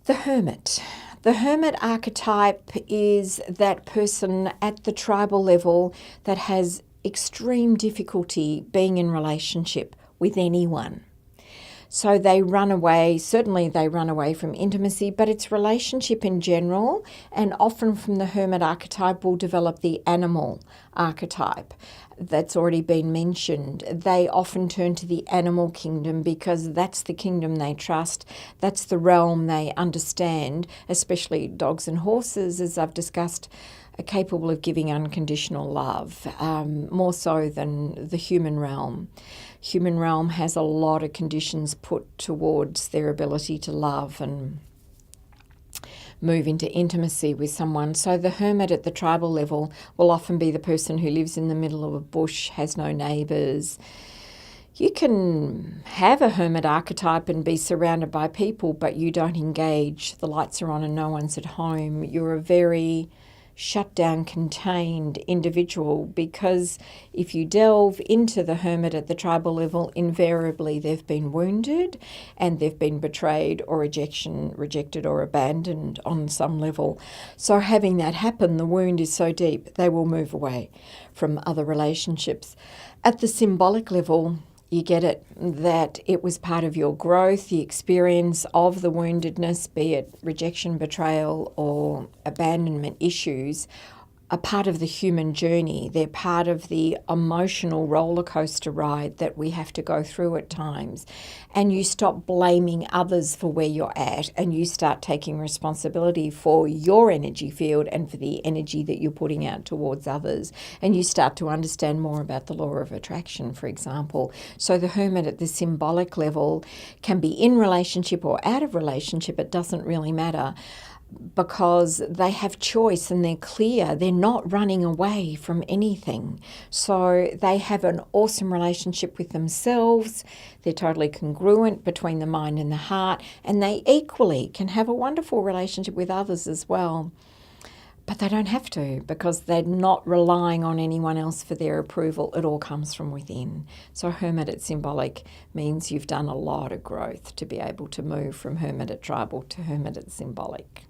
The Hermit. The Hermit archetype is that person at the tribal level that has extreme difficulty being in relationship with anyone. So they run away, certainly they run away from intimacy, but it's relationship in general, and often from the Hermit archetype will develop the animal archetype that's already been mentioned. They often turn to the animal kingdom because that's the kingdom they trust, that's the realm they understand, especially dogs and horses, as I've discussed, are capable of giving unconditional love, more so than the human realm. Human realm has a lot of conditions put towards their ability to love and move into intimacy with someone. So the hermit at the tribal level will often be the person who lives in the middle of a bush, has no neighbours. You can have a hermit archetype and be surrounded by people, but you don't engage. The lights are on and no one's at home. You're a very shut down, contained individual, because if you delve into the hermit at the tribal level, invariably they've been wounded and they've been betrayed or rejected or abandoned on some level. So having that happen, the wound is so deep, they will move away from other relationships. At the symbolic level, you get it, that it was part of your growth, the experience of the woundedness, be it rejection, betrayal, or abandonment issues, are part of the human journey. They're part of the emotional roller coaster ride that we have to go through at times. And you stop blaming others for where you're at, and you start taking responsibility for your energy field and for the energy that you're putting out towards others. And you start to understand more about the law of attraction, for example. So the hermit at the symbolic level can be in relationship or out of relationship. It doesn't really matter, because they have choice and they're clear. They're not running away from anything. So they have an awesome relationship with themselves. They're totally congruent between the mind and the heart, and they equally can have a wonderful relationship with others as well. But they don't have to, because they're not relying on anyone else for their approval. It all comes from within. So hermit at symbolic means you've done a lot of growth to be able to move from hermit at tribal to hermit at symbolic.